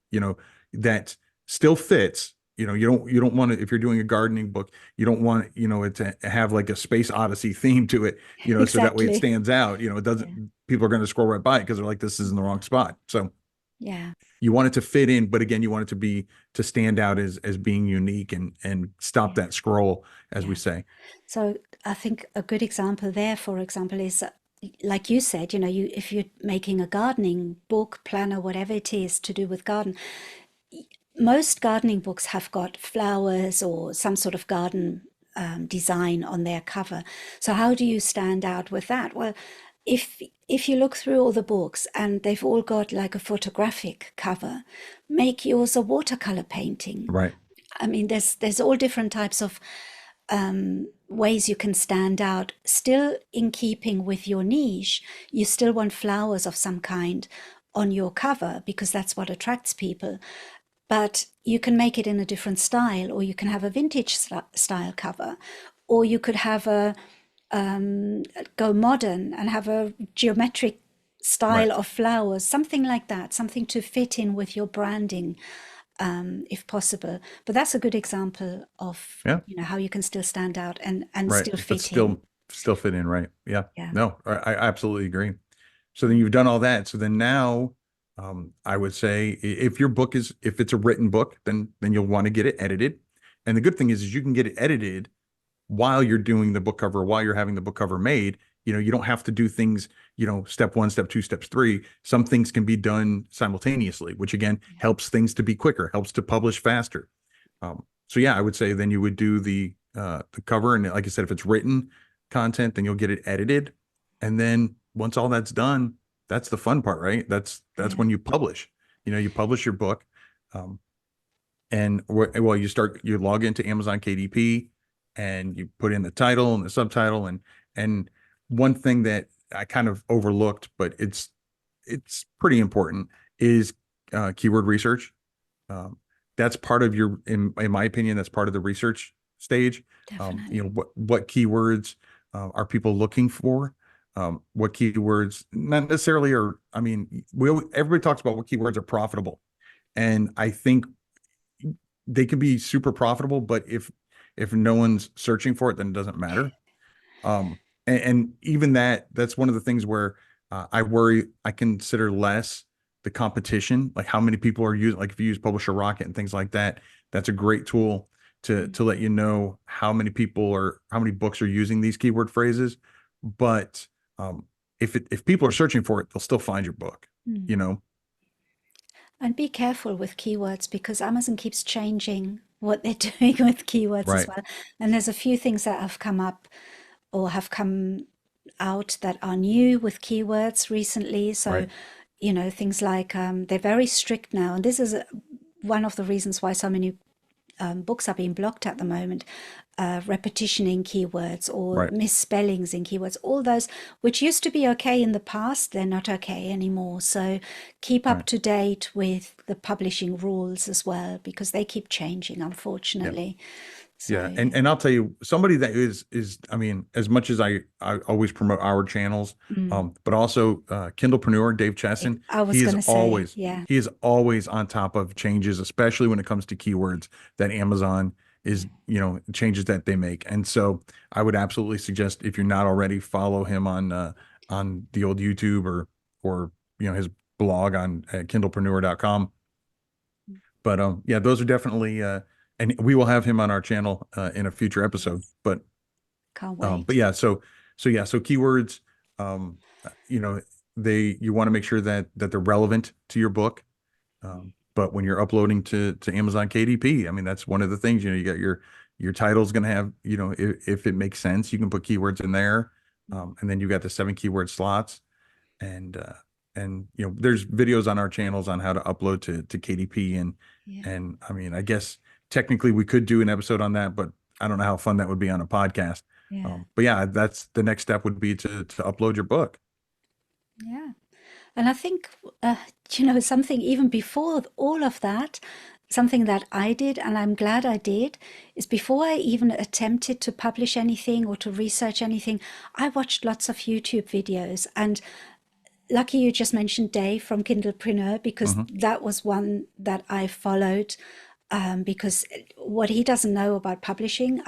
that still fits. You don't want to, if you're doing a gardening book, you don't want, it to have like a space odyssey theme to it, so that way it Exactly. stands out. It doesn't, Yeah. people are going to scroll right by it because they're like, this is in the wrong spot. So Yeah. you want it to fit in, but again, you want it to stand out as being unique and stop Yeah. that scroll, as we Yeah. say. So I think a good example there, for example, is like you said, if you're making a gardening book, planner, whatever it is to do with garden, most gardening books have got flowers or some sort of garden design on their cover. So how do you stand out with that? Well, if you look through all the books and they've all got like a photographic cover, make yours a watercolor painting. Right. I mean, there's all different types of ways you can stand out, still in keeping with your niche. You still want flowers of some kind on your cover because that's what attracts people. But you can make it in a different style, or you can have a vintage style cover, or you could have go modern and have a geometric style Right. of flowers, something like that, something to fit in with your branding, if possible. But that's a good example of Yeah. how you can still stand out and Right. still But fit in. still fit in. Right. Yeah. Yeah. No, I absolutely agree. So then you've done all that. So then now, I would say if it's a written book, then you'll want to get it edited. And the good thing is you can get it edited while you're doing the book cover, while you're having the book cover made. You don't have to do things, step one, step two, steps three. Some things can be done simultaneously, which again helps things to be quicker, helps to publish faster. So yeah, I would say then you would do the cover, and like I said, if it's written content, then you'll get it edited, and then once all that's done, that's the fun part, right? That's when you publish. You publish your book, and well, you log into Amazon KDP, and you put in the title and the subtitle, and one thing that I kind of overlooked, but it's pretty important, is keyword research. That's part of in my opinion, that's part of the research stage. Definitely. What keywords are people looking for? What keywords not necessarily are, everybody talks about what keywords are profitable. And I think they can be super profitable, but if no one's searching for it, then it doesn't matter. And even that's one of the things where I consider less the competition, like how many people are using, like if you use Publisher Rocket and things like that, that's a great tool to let you know how many books are using these keyword phrases. But if people are searching for it, they'll still find your book, And be careful with keywords, because Amazon keeps changing what they're doing with keywords as Right. well. And there's a few things that have come up or have come out that are new with keywords recently. So, Right. things like they're very strict now. And this is one of the reasons why so many books are being blocked at the moment. Repetition in keywords or Right. misspellings in keywords, all those which used to be okay in the past, they're not okay anymore. So keep up Right. to date with the publishing rules as well, because they keep changing, Yeah. unfortunately. Yeah. So And I'll tell you, somebody that is, as much as I always promote our channels, but also Kindlepreneur, Dave Chesson, I was going to say, yeah, he is always on top of changes, especially when it comes to keywords that Amazon is, changes that they make. And so I would absolutely suggest, if you're not already, follow him on the old YouTube or, his blog on kindlepreneur.com. But yeah, those are definitely and we will have him on our channel in a future episode. yes, But can't but wait. yeah, so keywords, um, you know, you want to make sure that they're relevant to your book. But when you're uploading to Amazon KDP, that's one of the things. You got your title's going to have, if it makes sense, you can put keywords in there, and then you got the 7 keyword slots, and there's videos on our channels on how to upload to KDP, Yeah, and I guess technically we could do an episode on that, but I don't know how fun that would be on a podcast. yeah, But yeah, that's the next step, would be to upload your book. yeah. And I think, something even before all of that, something that I did, and I'm glad I did, is before I even attempted to publish anything or to research anything, I watched lots of YouTube videos. And lucky you just mentioned Dave from Kindlepreneur, because Hmm. that was one that I followed. Because what he doesn't know about publishing,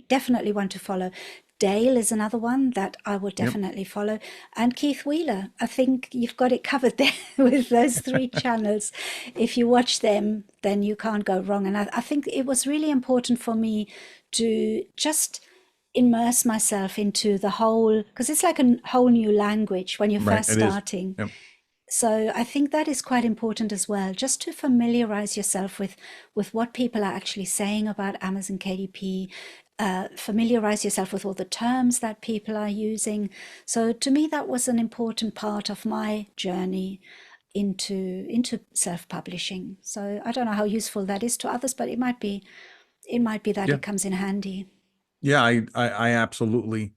definitely want to follow. Dale is another one that I would Yep. definitely follow. And Keith Wheeler. I think you've got it covered there with those 3 channels. If you watch them, then you can't go wrong. And I think it was really important for me to just immerse myself into the whole, because it's like a whole new language when you're Right. first It is. starting. Yep. So I think that is quite important as well, just to familiarize yourself with what people are actually saying about Amazon KDP, familiarize yourself with all the terms that people are using. So to me, that was an important part of my journey into self-publishing. So I don't know how useful that is to others, but it might be that Yeah. it comes in handy. Yeah, I absolutely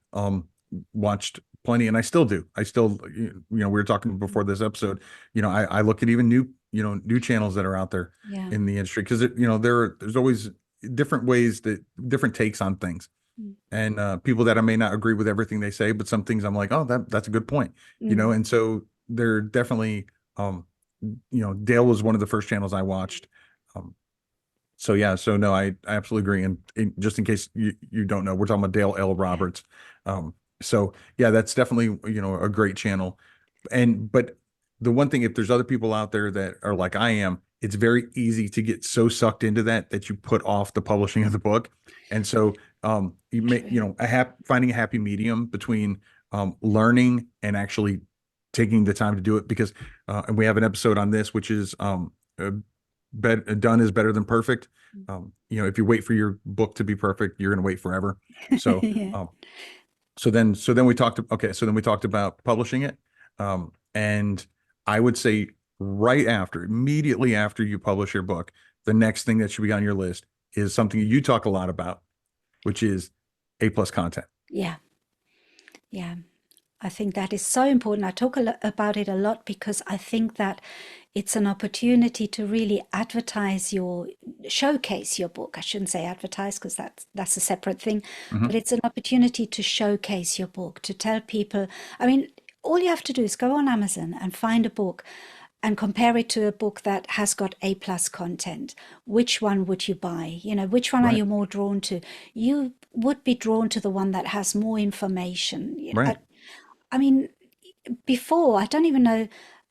watched plenty, and I still do. I still, we were talking before this episode, I look at even new channels that are out there Yeah. in the industry, because there's always different ways, different takes on things, Mm. and people that I may not agree with everything they say, but some things I'm like, oh, that's a good point, Mm. and so they're definitely, Dale was one of the first channels I watched. Um, so yeah, so no, I absolutely agree. And just in case you don't know, we're talking about Dale L. Yeah. Roberts. So yeah, that's definitely, a great channel. But the one thing, if there's other people out there that are like I am, it's very easy to get so sucked into that you put off the publishing of the book. And so you make, finding a happy medium between learning and actually taking the time to do it, because and we have an episode on this, which is done is better than perfect. If you wait for your book to be perfect, you're going to wait forever. So Yeah. so then we talked about publishing it. And I would say immediately after you publish your book, the next thing that should be on your list is something you talk a lot about, which is A+ content. Yeah. Yeah. I think that is so important. I talk about it a lot because I think that it's an opportunity to really showcase your book. I shouldn't say advertise, because that's a separate thing, but it's an opportunity to showcase your book, to tell people. I mean, all you have to do is go on Amazon and find a book and compare it to a book that has got A+ content. Which one would you buy? Which one are you more drawn to? You would be drawn to the one that has more information. Right. I mean, before, I don't even know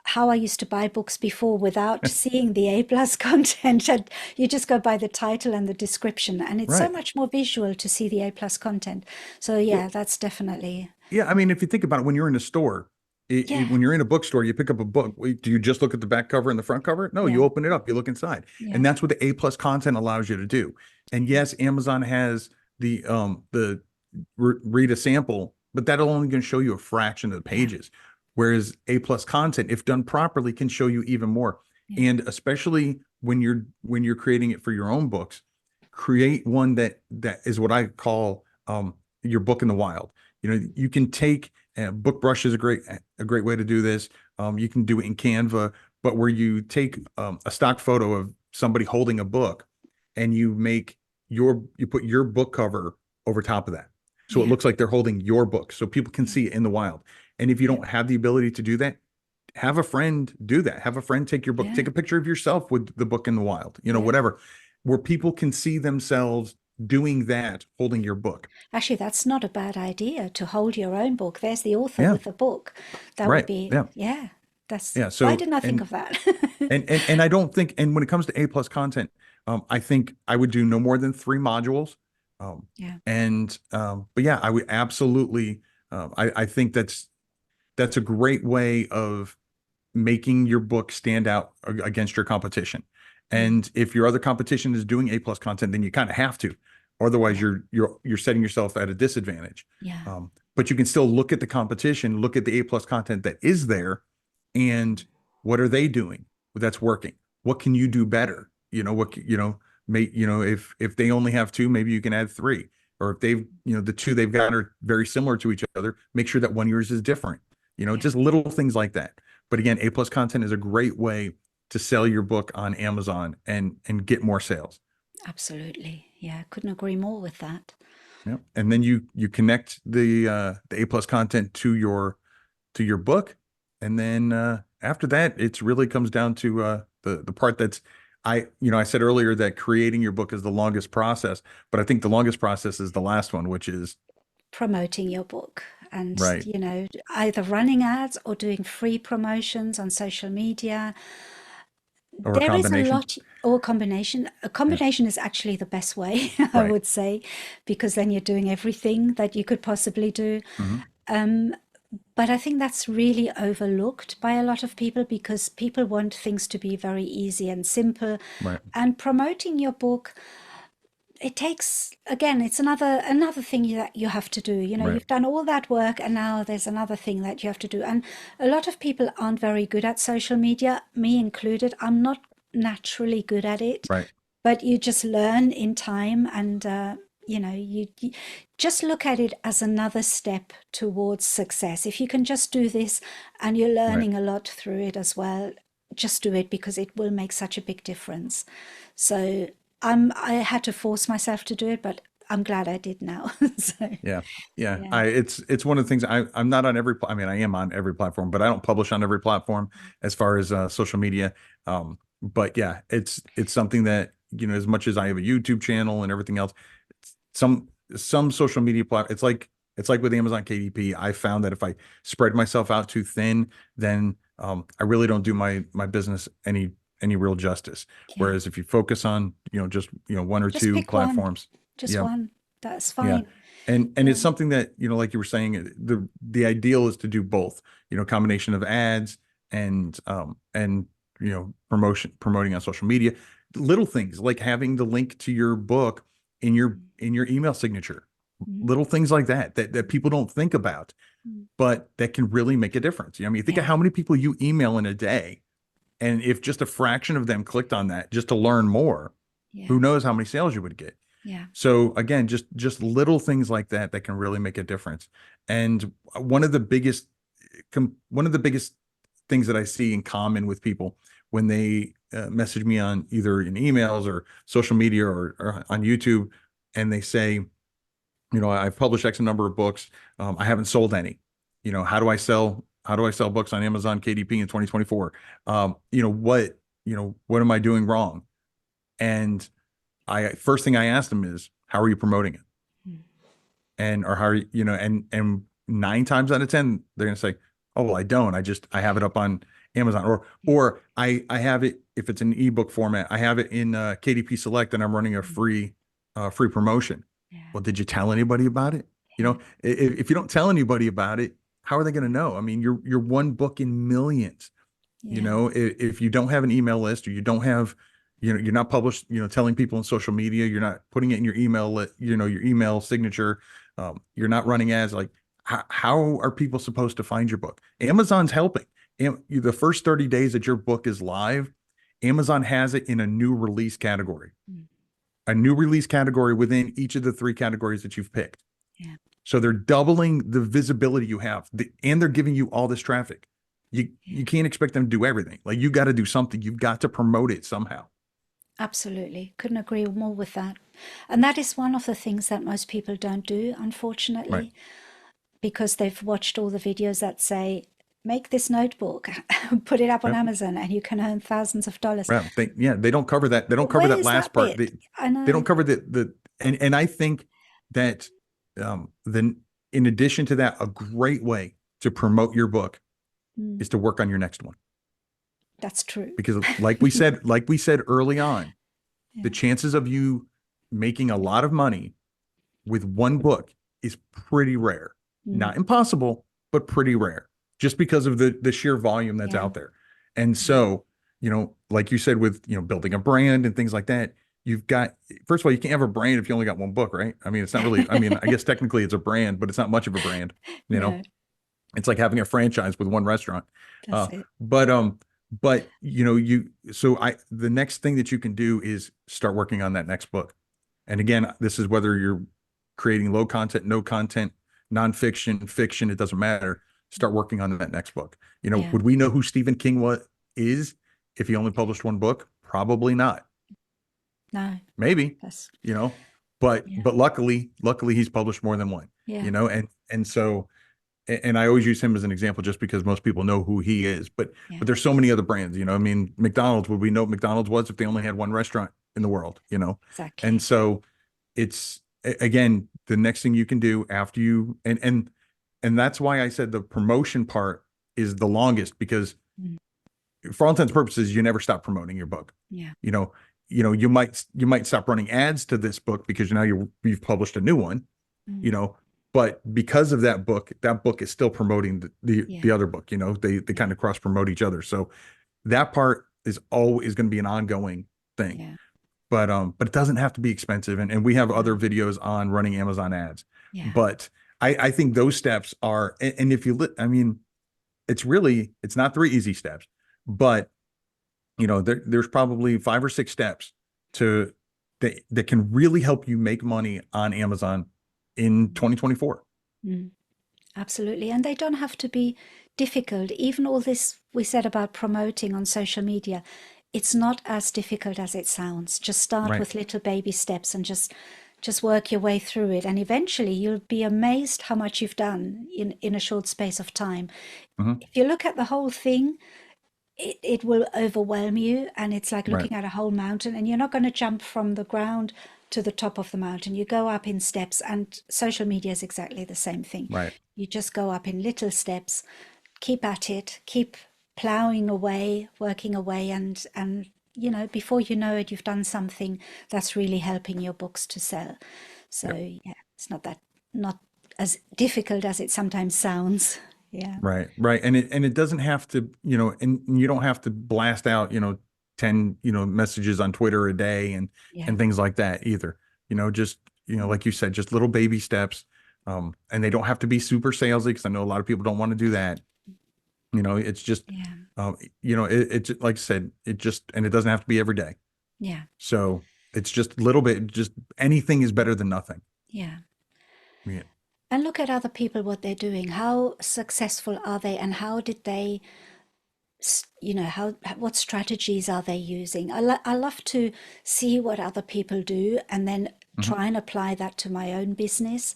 how I used to buy books before without seeing the A+ content. And you just go by the title and the description, and it's so much more visual to see the A+ content. So yeah, that's definitely. Yeah, I mean, if you think about it, when you're in a store, when you're in a bookstore, you pick up a book. Do you just look at the back cover and the front cover? No, you open it up, you look inside, and that's what the A+ content allows you to do. And yes, Amazon has the read a sample, but that'll only going to show you a fraction of the pages. Whereas A+ content, if done properly, can show you even more. And especially when you're creating it for your own books, create one that is what I call your book in the wild. You can take BookBrush is a great way to do this. You can do it in Canva, but where you take a stock photo of somebody holding a book, and you put your book cover over top of that, so it looks like they're holding your book, so people can see it in the wild. And if you don't have the ability to do that, have a friend do that. Have a friend take your book, take a picture of yourself with the book in the wild, whatever, where people can see themselves doing that, holding your book. Actually, that's not a bad idea, to hold your own book. There's the author with the book. That would be, So why didn't I think of that? and I don't think, and when it comes to A+ content, I think I would do no more than 3 modules. But yeah, I would absolutely, I think that's a great way of making your book stand out against your competition. And if your other competition is doing A+ content, then you kind of have to, otherwise you're setting yourself at a disadvantage. But you can still look at the competition, look at the A+ content that is there, and what are they doing that's working? What can you do better? If they only have 2, maybe you can add 3. Or if they've, the 2 they've got are very similar to each other, make sure that one yours is different. Just little things like that. But again, A+ content is a great way to sell your book on Amazon and get more sales. Absolutely. Yeah, I couldn't agree more with that. Yeah. And then you connect the A+ content to your book. And then after that, it really comes down to the part that's, I said earlier that creating your book is the longest process, but I think the longest process is the last one, which is promoting your book. And, either running ads or doing free promotions on social media. Or there is a lot, or a combination. A combination is actually the best way, I would say, because then you're doing everything that you could possibly do. But I think that's really overlooked by a lot of people, because people want things to be very easy and simple. And promoting your book, it takes, again, it's another thing that you have to do. You've done all that work, and now there's another thing that you have to do. And a lot of people aren't very good at social media, me included. I'm not naturally good at it, but you just learn in time. And you just look at it as another step towards success. If you can just do this, and you're learning a lot through it as well, just do it, because it will make such a big difference. So I had to force myself to do it, but I'm glad I did now. So, yeah. It's one of the things. I'm not on every. I mean, I am on every platform, but I don't publish on every platform as far as social media. But yeah, it's something that, as much as I have a YouTube channel and everything else, some social media it's like with Amazon KDP. I found that if I spread myself out too thin, then I really don't do my business any any real justice. Yeah. Whereas if you focus on, just, one or Just two pick platforms. just one. That's Yeah. fine. And it's something that, like you were saying, the ideal is to do both, combination of ads and promoting on social media, little things like having the link to your book in your email signature, little things like that people don't think about, but that can really make a difference. I mean, think of how many people you email in a day. And if just a fraction of them clicked on that just to learn more, who knows how many sales you would get. Yeah. So again, just little things like that can really make a difference. And one of the biggest things that I see in common with people when they message me on either in emails or social media or on YouTube, and they say, I've published X number of books. I haven't sold any. How do I sell books on Amazon KDP in 2024? What am I doing wrong? And first thing I asked them is, how are you promoting it? And, or how are you, and 9 times out of 10, they're going to say, oh, well, I don't, I have it up on Amazon, or I have it, if it's an ebook format, I have it in KDP Select and I'm running a free promotion. Well, did you tell anybody about it? If you don't tell anybody about it, how are they going to know? I mean, you're one book in millions. If you don't have an email list, or you don't have, you're not published, telling people on social media, you're not putting it in your email, your email signature, you're not running ads, like how are people supposed to find your book? Amazon's helping. The first 30 days that your book is live, Amazon has it in a new release category. A new release category within each of the 3 categories that you've picked. Yeah. So they're doubling the visibility you have, and they're giving you all this traffic. You can't expect them to do everything. Like, you got to do something. You've got to promote it somehow. Absolutely. Couldn't agree more with that. And that is one of the things that most people don't do, unfortunately, because they've watched all the videos that say, make this notebook, put it up on Amazon, and you can earn thousands of dollars. They don't cover that. They don't cover that last part. I know. They don't cover and I think that then in addition to that, a great way to promote your book is to work on your next one. That's true. Because like we said early on, the chances of you making a lot of money with one book is pretty rare. Not impossible, but pretty rare, just because of the sheer volume that's out there. And so, like you said, with, building a brand and things like that, you've got, first of all, you can't have a brand if you only got one book, right? I mean, it's not really, I guess technically it's a brand, but it's not much of a brand, It's like having a franchise with one restaurant. That's it. But the next thing that you can do is start working on that next book. And again, this is whether you're creating low content, no content, nonfiction, fiction, it doesn't matter. Start working on that next book. Would we know who Stephen King is if he only published one book? Probably not. No. Maybe, but luckily he's published more than one, and so, and I always use him as an example just because most people know who he is, but there's so many other brands, McDonald's, would we know what McDonald's was if they only had one restaurant in the world, Exactly. And so it's, again, the next thing you can do after you, and that's why I said the promotion part is the longest, because for all intents and purposes, you never stop promoting your book. You might stop running ads to this book because now you've published a new one, but because of that book is still promoting the other book. They kind of cross promote each other. So that part is always going to be an ongoing thing. But it doesn't have to be expensive. And we have other videos on running Amazon ads. But I think those steps are, and if it's not 3 easy steps, but there's probably 5 or 6 steps that can really help you make money on Amazon in 2024. Absolutely. And they don't have to be difficult. Even all this we said about promoting on social media, it's not as difficult as it sounds. Just start with little baby steps and just work your way through it. And eventually you'll be amazed how much you've done in a short space of time. If you look at the whole thing, it will overwhelm you, and it's like looking at a whole mountain, and you're not going to jump from the ground to the top of the mountain. You go up in steps, and social media is exactly the same thing. You just go up in little steps, keep at it, keep plowing away, working away, and before you know it, you've done something that's really helping your books to sell. So yeah, it's not as difficult as it sometimes sounds. Yeah. Right. And it doesn't have to, and you don't have to blast out, 10, messages on Twitter a day and things like that either. Just, like you said, just little baby steps. And they don't have to be super salesy, because I know a lot of people don't want to do that. It's just, it's like I said, and it doesn't have to be every day. Yeah. So it's just a little bit, just anything is better than nothing. Yeah. Yeah. And look at other people, what they're doing. How successful are they, and how did they, what strategies are they using? I love to see what other people do and then try and apply that to my own business.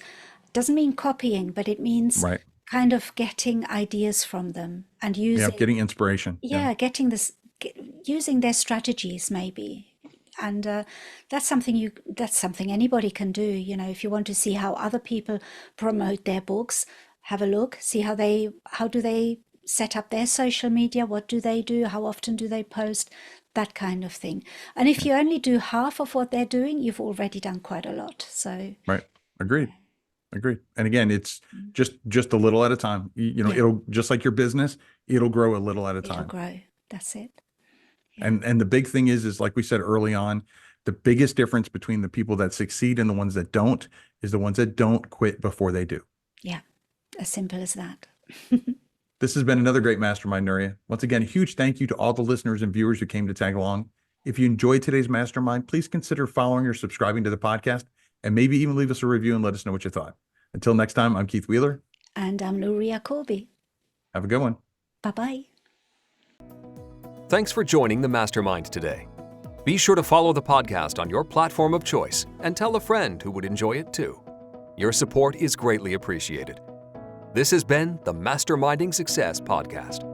Doesn't mean copying, but it means kind of getting ideas from them and using, getting inspiration. Using their strategies maybe. And that's something anybody can do. If you want to see how other people promote their books, have a look, see how do they set up their social media, what do they do, how often do they post, that kind of thing. And if you only do half of what they're doing, you've already done quite a lot. So Agreed. And again, it's just a little at a time. It'll, just like your business, it'll grow a little at a time. It'll grow. That's it. And the big thing is like we said early on, the biggest difference between the people that succeed and the ones that don't is the ones that don't quit before they do. Yeah, as simple as that. This has been another great mastermind, Nuria. Once again, a huge thank you to all the listeners and viewers who came to tag along. If you enjoyed today's mastermind, please consider following or subscribing to the podcast, and maybe even leave us a review and let us know what you thought. Until next time, I'm Keith Wheeler. And I'm Nuria Colby. Have a good one. Bye-bye. Thanks for joining the Mastermind today. Be sure to follow the podcast on your platform of choice and tell a friend who would enjoy it too. Your support is greatly appreciated. This has been the Masterminding Success Podcast.